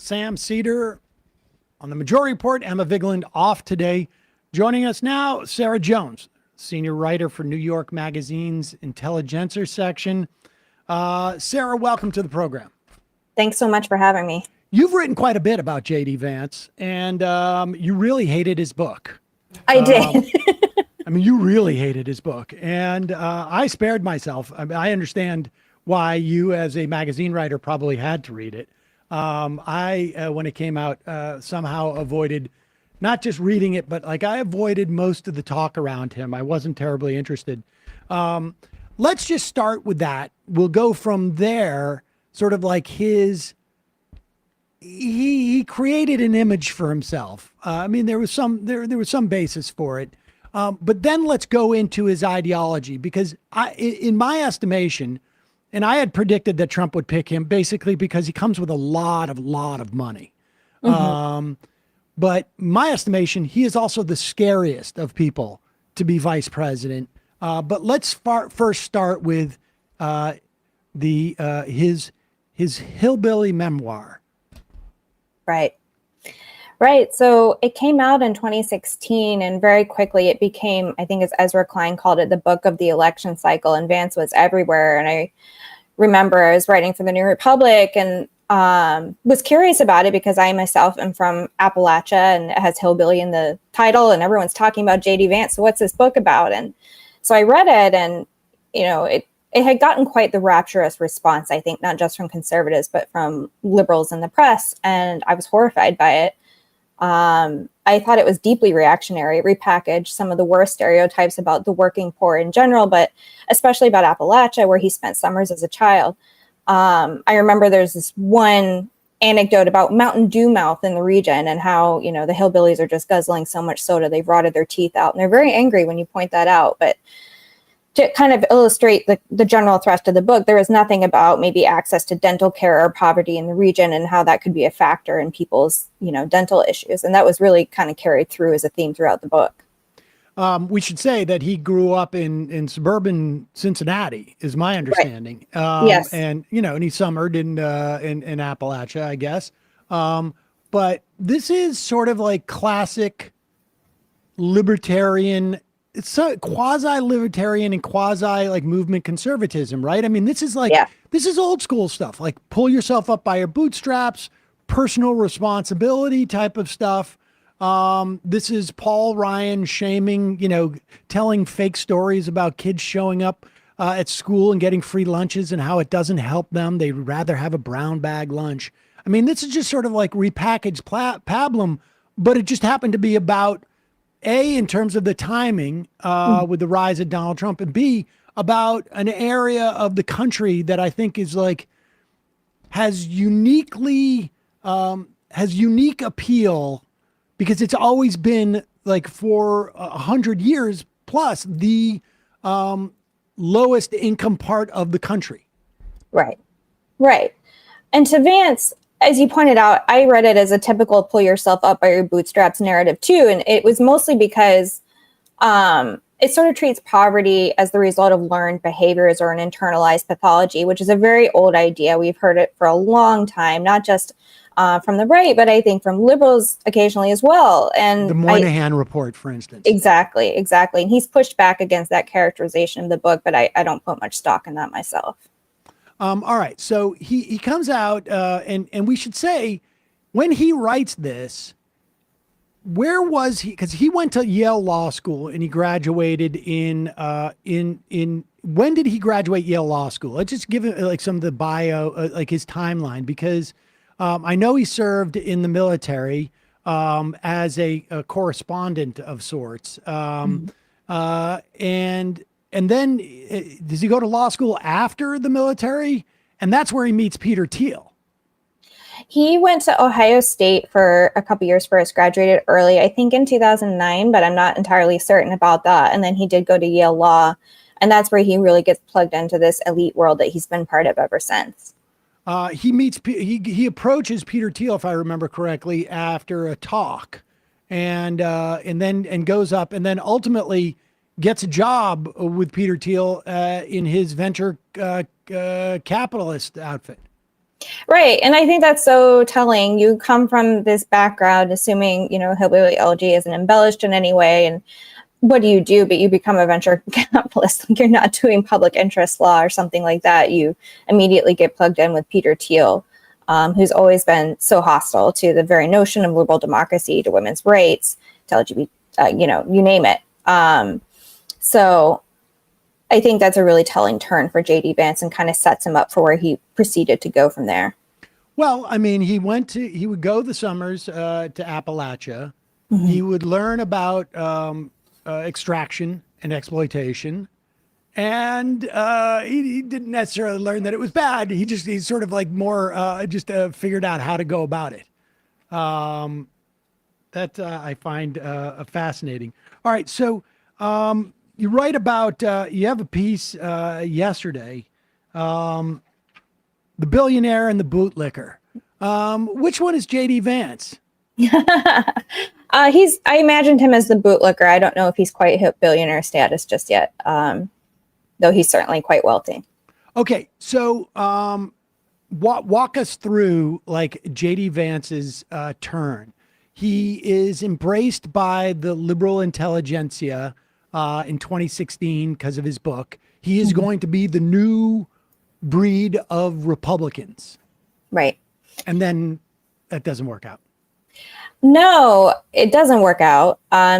Sam Seder on the Majority Report. Emma Vigeland off today. Joining us now, Sarah Jones, senior writer for New York Magazine's Intelligencer section. Sarah, welcome to the program. Thanks so much for having me. You've written quite a bit about J.D. Vance, and you really hated his book. I did. I mean, you really hated his book, and I spared myself. I understand why you, as a magazine writer, probably had to read it. When it came out, somehow avoided not just reading it, but I avoided most of the talk around him. I wasn't terribly interested. Let's just start with that. We'll go from there, sort of like he created an image for himself. I mean, there was some basis for it. But then let's go into his ideology, because in my estimation, and I had predicted that Trump would pick him basically because he comes with a lot of money. Mm-hmm. But my estimation, he is also the scariest of people to be vice president. But let's first start with his hillbilly memoir. Right. So it came out in 2016, and very quickly it became, I think as Ezra Klein called it, the book of the election cycle, and Vance was everywhere. And I remember I was writing for the New Republic and was curious about it because I myself am from Appalachia, and it has hillbilly in the title, and everyone's talking about J.D. Vance. So what's this book about? And so I read it, and, it had gotten quite the rapturous response, I think, not just from conservatives, but from liberals in the press. And I was horrified by it. I thought it was deeply reactionary. It repackaged some of the worst stereotypes about the working poor in general, but especially about Appalachia, where he spent summers as a child. I remember there's this one anecdote about Mountain Dew mouth in the region, and how, the hillbillies are just guzzling so much soda, they've rotted their teeth out. And they're very angry when you point that out. But to kind of illustrate the general thrust of the book, there was nothing about maybe access to dental care or poverty in the region and how that could be a factor in people's, dental issues. And that was really kind of carried through as a theme throughout the book. We should say that he grew up in suburban Cincinnati, is my understanding. Right. Yes. And, and he summered in Appalachia, I guess. But this is sort of like classic libertarian. It's so quasi-libertarian and movement conservatism, right? I mean, this is this is old school stuff, like pull yourself up by your bootstraps, personal responsibility type of stuff. This is Paul Ryan shaming, telling fake stories about kids showing up at school and getting free lunches and how it doesn't help them. They'd rather have a brown bag lunch. I mean, this is just sort of like repackaged pablum, but it just happened to be about A, in terms of the timing with the rise of Donald Trump, and B, about an area of the country that I think is has unique appeal, because it's always been, for 100 years plus, the lowest income part of the country. Right. And to Vance, as you pointed out, I read it as a typical pull yourself up by your bootstraps narrative too. And it was mostly because it sort of treats poverty as the result of learned behaviors or an internalized pathology, which is a very old idea. We've heard it for a long time, not just from the right, but I think from liberals occasionally as well. And the Moynihan report, for instance. Exactly. And he's pushed back against that characterization of the book, but I don't put much stock in that myself. All right. So he comes out, and we should say, when he writes this, where was he? Because he went to Yale Law School and he graduated in when did he graduate Yale Law School? Let's just give it some of the bio, his timeline, because I know he served in the military as a correspondent of sorts, and then does he go to law school after the military? And that's where he meets Peter Thiel. He went to Ohio State for a couple years first, graduated early, I think in 2009, but I'm not entirely certain about that. And then he did go to Yale Law, and that's where he really gets plugged into this elite world that he's been part of ever since. He approaches Peter Thiel, if I remember correctly, after a talk, and goes up, and then ultimately gets a job with Peter Thiel in his venture capitalist outfit. Right. And I think that's so telling. You come from this background assuming, hillbilly elegy isn't embellished in any way. And what do? But you become a venture capitalist. Like, you're not doing public interest law or something like that. You immediately get plugged in with Peter Thiel, who's always been so hostile to the very notion of liberal democracy, to women's rights, to LGBT, you name it. So I think that's a really telling turn for J.D. Vance and kind of sets him up for where he proceeded to go from there. Well, I mean, he would go the summers to Appalachia. Mm-hmm. He would learn about extraction and exploitation. And he didn't necessarily learn that it was bad. He's sort of like more figured out how to go about it. That I find fascinating. All right. So you write about, you have a piece yesterday, The Billionaire and the Bootlicker. Which one is J.D. Vance? I imagined him as the bootlicker. I don't know if he's quite hit billionaire status just yet, though he's certainly quite wealthy. Okay, so walk us through like J.D. Vance's turn. He is embraced by the liberal intelligentsia in 2016 because of his book. He is going to be the new breed of Republicans. Right. And then that doesn't work out. No, it doesn't work out.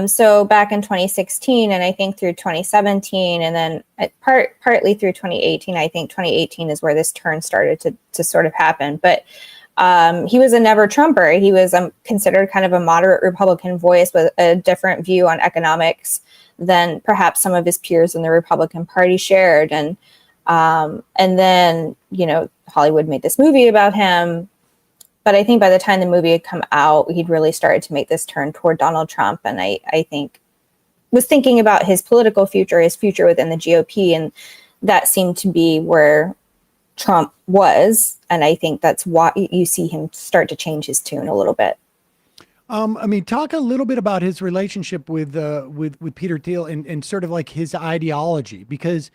So back in 2016, and I think through 2017, and then partly through 2018, I think 2018 is where this turn started to sort of happen. But he was a never Trumper. He was considered kind of a moderate Republican voice with a different view on economics than perhaps some of his peers in the Republican Party shared. And then, Hollywood made this movie about him. But I think by the time the movie had come out, he'd really started to make this turn toward Donald Trump. And I think was thinking about his political future, his future within the GOP. And that seemed to be where Trump was. And I think that's why you see him start to change his tune a little bit. Talk a little bit about his relationship with Peter Thiel and sort of like his ideology, because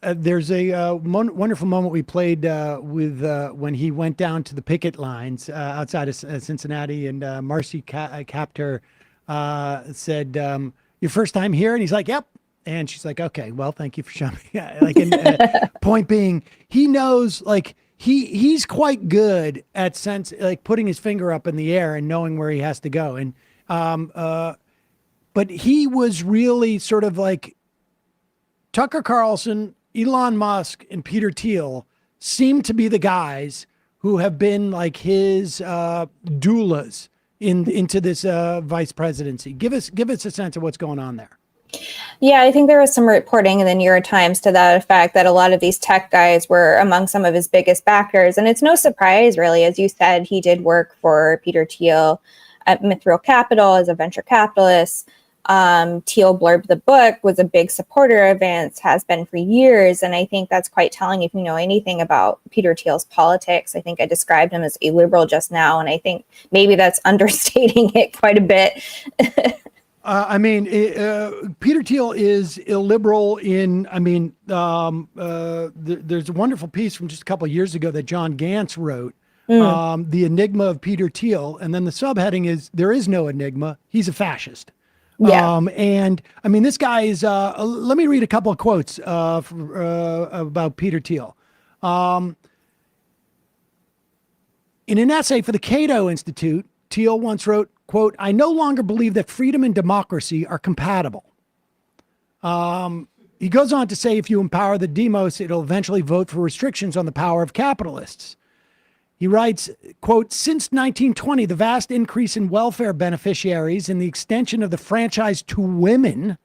there's a wonderful moment we played with when he went down to the picket lines outside of Cincinnati, and Marcy Kaptur said, "Your first time here?" And he's like, "Yep." And she's like, "Okay, well, thank you for showing me." Point being, he knows, like he's quite good at putting his finger up in the air and knowing where he has to go. And but he was really sort of like Tucker Carlson, Elon Musk, and Peter Thiel seem to be the guys who have been like his doulas into this vice presidency. Give us a sense of what's going on there. Yeah, I think there was some reporting in the New York Times to that effect, that a lot of these tech guys were among some of his biggest backers. And it's no surprise, really. As you said, he did work for Peter Thiel at Mithril Capital as a venture capitalist. Thiel blurbed the book, was a big supporter of Vance, has been for years. And I think that's quite telling if you know anything about Peter Thiel's politics. I think I described him as a liberal just now, and I think maybe that's understating it quite a bit. Peter Thiel is illiberal there's a wonderful piece from just a couple of years ago that John Gantz wrote, The Enigma of Peter Thiel. And then the subheading is, there is no enigma. He's a fascist. Yeah. This guy is, let me read a couple of quotes about Peter Thiel. In an essay for the Cato Institute, Thiel once wrote, quote, "I no longer believe that freedom and democracy are compatible." He goes on to say, if you empower the demos, it'll eventually vote for restrictions on the power of capitalists. He writes, quote, "Since 1920, the vast increase in welfare beneficiaries and the extension of the franchise to women,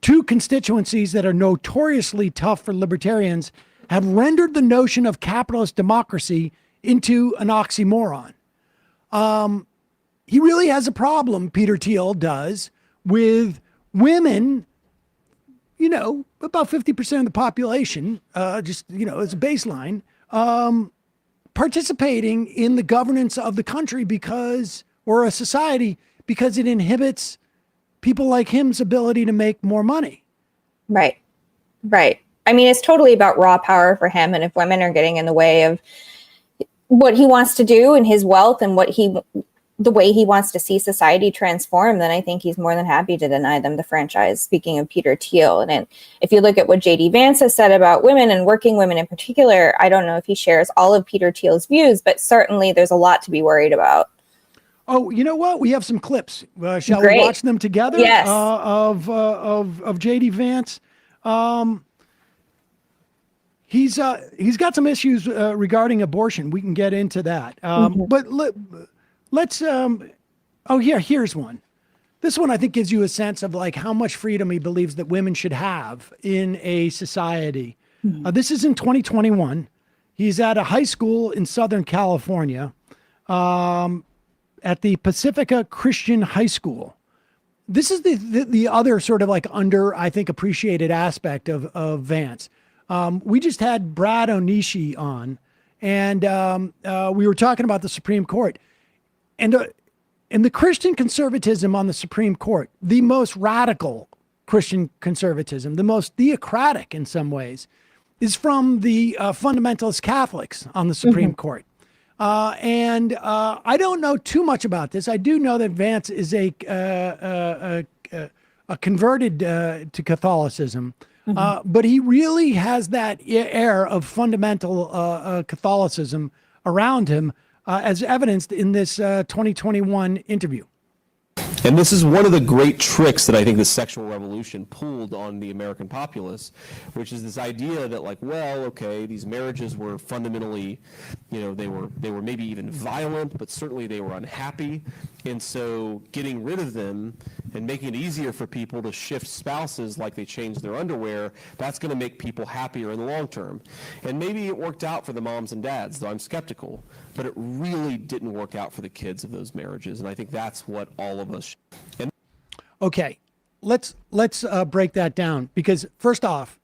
two constituencies that are notoriously tough for libertarians, have rendered the notion of capitalist democracy into an oxymoron." He really has a problem, Peter Thiel does, with women, about 50% of the population, as a baseline, participating in the governance of the country or a society, because it inhibits people like him's ability to make more money. Right. I mean, it's totally about raw power for him. And if women are getting in the way of what he wants to do and his wealth and the way he wants to see society transform, then I think he's more than happy to deny them the franchise. Speaking of Peter Thiel, and if you look at what JD Vance has said about women and working women in particular, I don't know if he shares all of Peter Thiel's views, but certainly there's a lot to be worried about. Oh, you know what? We have some clips. Shall Great. we watch them together? Yes. Of JD Vance. He's got some issues regarding abortion. We can get into that. But let's here's one. This one I think gives you a sense of like how much freedom he believes that women should have in a society. This is in 2021. He's at a high school in Southern California, at the Pacifica Christian High School. This is the other sort of like I think appreciated aspect of Vance. We just had Brad Onishi on, and we were talking about the Supreme Court. And the Christian conservatism on the Supreme Court, the most radical Christian conservatism, the most theocratic in some ways, is from the fundamentalist Catholics on the Supreme Court. And I don't know too much about this. I do know that Vance is a converted to Catholicism, but he really has that air of fundamental Catholicism around him, as evidenced in this 2021 interview. And this is one of the great tricks that I think the sexual revolution pulled on the American populace, which is this idea that like, well, okay, these marriages were fundamentally, they were maybe even violent, but certainly they were unhappy. And so getting rid of them and making it easier for people to shift spouses like they change their underwear, that's going to make people happier in the long term. And maybe it worked out for the moms and dads, though I'm skeptical, but it really didn't work out for the kids of those marriages. And I think that's what all of us. Okay, let's break that down, because first off,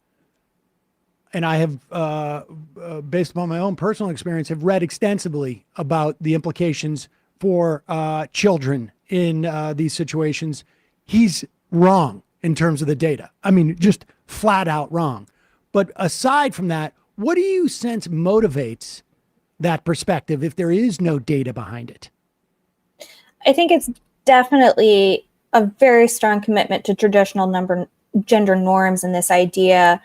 and I have, based upon my own personal experience, have read extensively about the implications for children in these situations. He's wrong in terms of the data. I mean, just flat out wrong. But aside from that, what do you sense motivates that perspective if there is no data behind it? I think it's definitely a very strong commitment to traditional gender norms and this idea.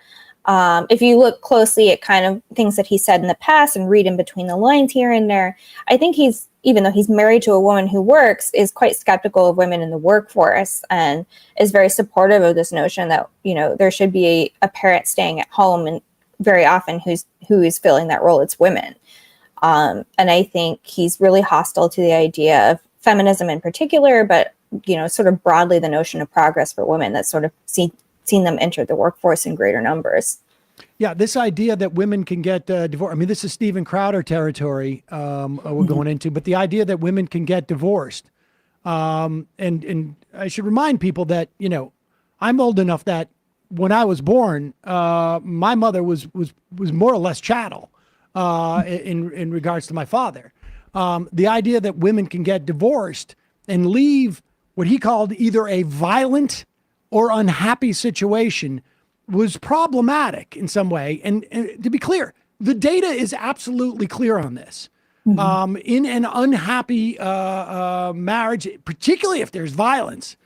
If you look closely at kind of things that he said in the past and read in between the lines here and there, I think even though he's married to a woman who works, is quite skeptical of women in the workforce and is very supportive of this notion that, there should be a parent staying at home, and very often who is filling that role, it's women. And I think he's really hostile to the idea of feminism in particular, but, sort of broadly the notion of progress for women that's sort of seen them enter the workforce in greater numbers. Yeah, this idea that women can get divorced. I mean, this is Steven Crowder territory we're going into, but the idea that women can get divorced. And I should remind people that, I'm old enough that when I was born, my mother was more or less chattel in regards to my father. The idea that women can get divorced and leave what he called either a violent or unhappy situation was problematic in some way. And to be clear, the data is absolutely clear on this. In an unhappy marriage, particularly if there's violence,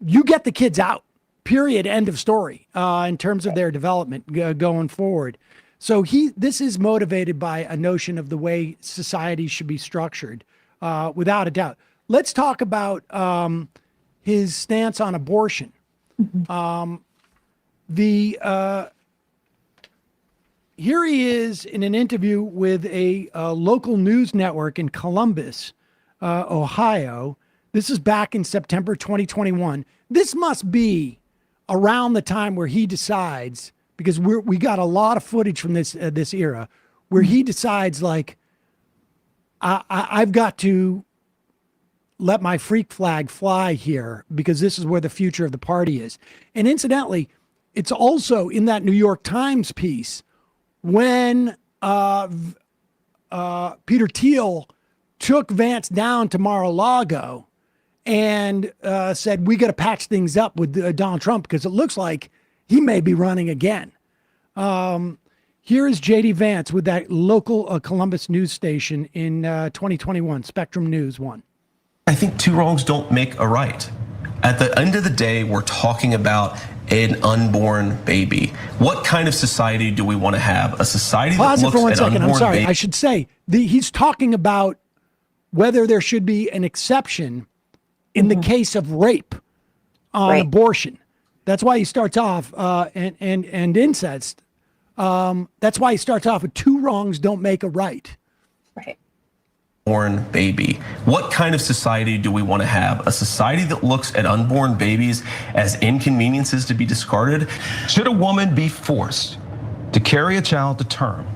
you get the kids out, period, end of story, in terms of their development going forward. So this is motivated by a notion of the way society should be structured, without a doubt. Let's talk about his stance on abortion. Here he is in an interview with a local news network in Columbus, Ohio. This is back in September 2021. This must be around the time where he decides, because we got a lot of footage from this era, where he decides like, I've got to let my freak flag fly here, because this is where the future of the party is. And incidentally, it's also in that New York Times piece when Peter Thiel took Vance down to Mar-a-Lago and said, we got to patch things up with Donald Trump because it looks like he may be running again. Here is JD Vance with that local Columbus news station in 2021, Spectrum News 1. I think two wrongs don't make a right. At the end of the day, we're talking about an unborn baby. What kind of society do we want to have? A society Pause that it for looks one at second. unborn I'm sorry. babies. I should say he's talking about whether there should be an exception in the case of rape on abortion. That's why he starts off and incest. That's why he starts off with two wrongs don't make a right. Right. Born baby. What kind of society do we want to have? A society that looks at unborn babies as inconveniences to be discarded? Should a woman be forced to carry a child to term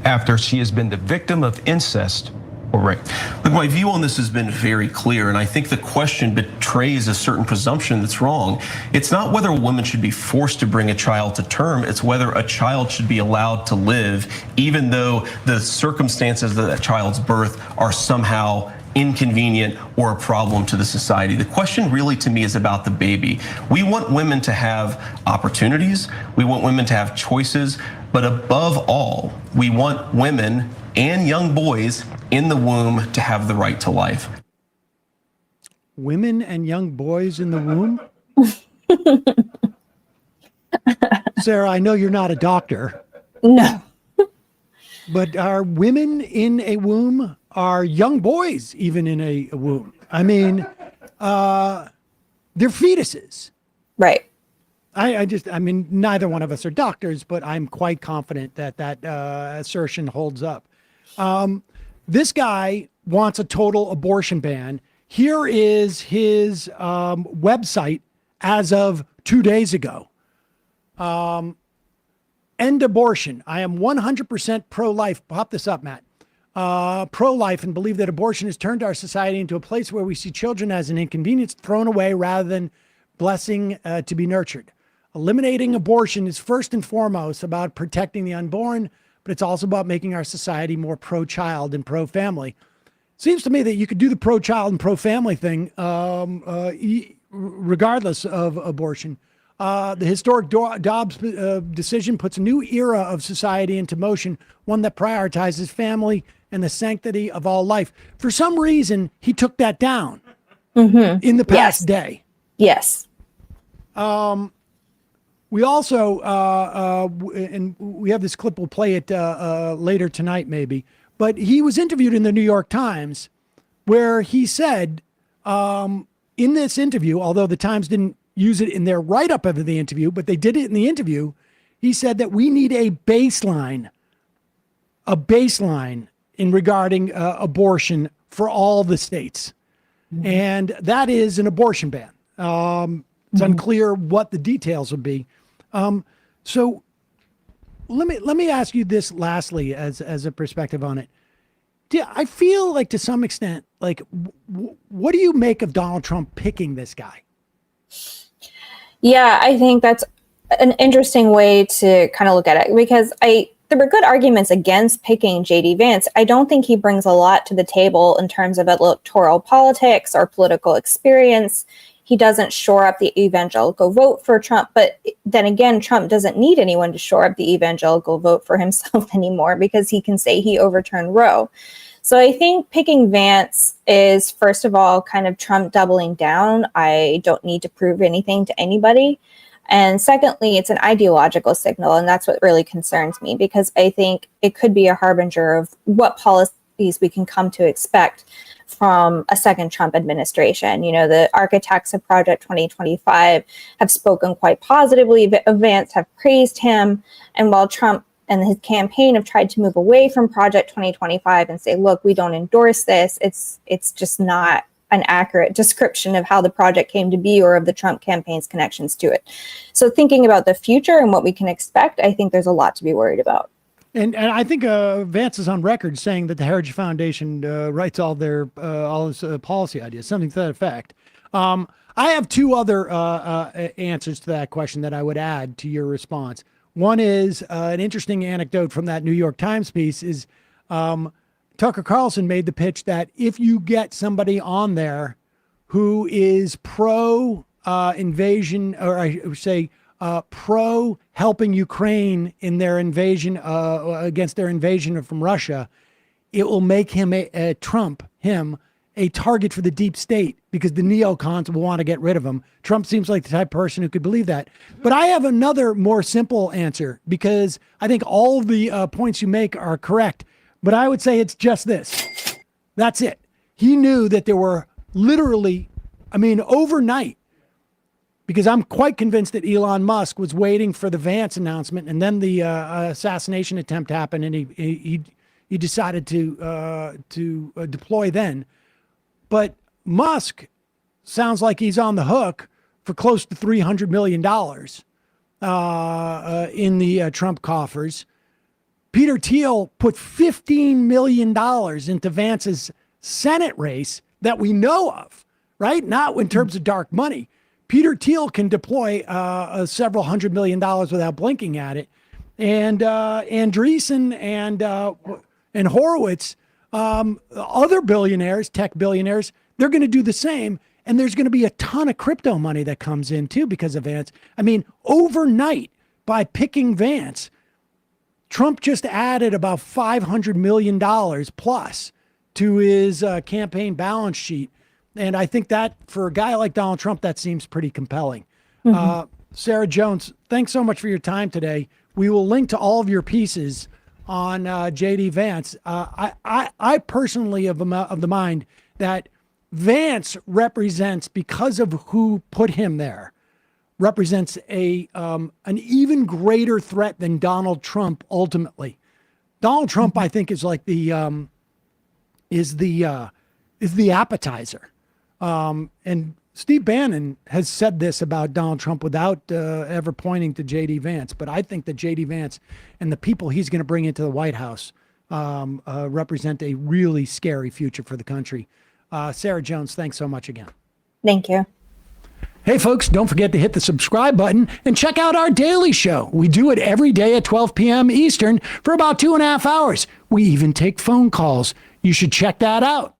after she has been the victim of incest or rape? Look, my view on this has been very clear, and I think the question betrays a certain presumption that's wrong. It's not whether a woman should be forced to bring a child to term, it's whether a child should be allowed to live, even though the circumstances of that child's birth are somehow inconvenient or a problem to the society. The question really to me is about the baby. We want women to have opportunities, we want women to have choices, but above all, we want women and young boys in the womb to have the right to life. Women and young boys in the womb? Sarah, I know you're not a doctor. No. But are women in a womb? Are young boys even in a womb? I mean, they're fetuses. Right. I mean, neither one of us are doctors, but I'm quite confident that assertion holds up. This guy wants a total abortion ban. Here is his website as of 2 days ago. End abortion. I am 100% pro-life. Pop this up, Matt. Pro-life and believe that abortion has turned our society into a place where we see children as an inconvenience thrown away rather than blessing to be nurtured. Eliminating abortion is first and foremost about protecting the unborn, but it's also about making our society more pro-child and pro-family. Seems to me that you could do the pro-child and pro-family thing regardless of abortion. The historic Dobbs decision puts a new era of society into motion, one that prioritizes family and the sanctity of all life. For some reason, he took that down in the past day. Yes. We also, and we have this clip, we'll play it later tonight maybe, but he was interviewed in the New York Times where he said in this interview, although the Times didn't use it in their write-up of the interview, but they did it in the interview, he said that we need a baseline in regarding abortion for all the states. And that is an abortion ban. It's unclear what the details would be. So let me ask you this lastly as a perspective on it. I feel like to some extent, like, what do you make of Donald Trump picking this guy? Yeah, I think that's an interesting way to kind of look at it because there were good arguments against picking JD Vance. I don't think he brings a lot to the table in terms of electoral politics or political experience. He doesn't shore up the evangelical vote for Trump. But then again, Trump doesn't need anyone to shore up the evangelical vote for himself anymore because he can say he overturned Roe. So I think picking Vance is, first of all, kind of Trump doubling down. I don't need to prove anything to anybody. And secondly, it's an ideological signal. And that's what really concerns me, because I think it could be a harbinger of what policies we can come to expect from a second Trump administration. You know, the architects of Project 2025 have spoken quite positively of Vance, have praised him. And while Trump and his campaign have tried to move away from Project 2025 and say, look, we don't endorse this, it's just not an accurate description of how the project came to be or of the Trump campaign's connections to it. So thinking about the future and what we can expect, I think there's a lot to be worried about. And I think Vance is on record saying that the Heritage Foundation writes all his policy ideas, something to that effect. I have two other answers to that question that I would add to your response. One is an interesting anecdote from that New York Times piece is Tucker Carlson made the pitch that if you get somebody on there who is pro invasion, or I would say pro helping Ukraine in their invasion against their invasion from Russia, it will make him a target for the deep state because the neocons will want to get rid of him. Trump seems like the type of person who could believe that. But I have another more simple answer because I think all of the points you make are correct. But I would say it's just this. That's it. He knew that there were literally, overnight, because I'm quite convinced that Elon Musk was waiting for the Vance announcement, and then the assassination attempt happened, and he decided to deploy then. But Musk sounds like he's on the hook for close to $300 million in the Trump coffers. Peter Thiel put $15 million into Vance's Senate race that we know of, right? Not in terms of dark money. Peter Thiel can deploy several $100 million without blinking at it. And Andreessen and Horowitz, other billionaires, tech billionaires, they're going to do the same. And there's going to be a ton of crypto money that comes in too because of Vance. Overnight, by picking Vance, Trump just added about $500 million plus to his campaign balance sheet. And I think that for a guy like Donald Trump, that seems pretty compelling. Sarah Jones, thanks so much for your time today. We will link to all of your pieces on JD Vance. I personally of the mind that Vance represents, because of who put him there, represents an even greater threat than Donald Trump ultimately. Donald Trump, I think, is like the appetizer. And Steve Bannon has said this about Donald Trump without ever pointing to J.D. Vance. But I think that J.D. Vance and the people he's going to bring into the White House represent a really scary future for the country. Sarah Jones, thanks so much again. Thank you. Hey, folks, don't forget to hit the subscribe button and check out our daily show. We do it every day at 12 p.m. Eastern for about 2.5 hours. We even take phone calls. You should check that out.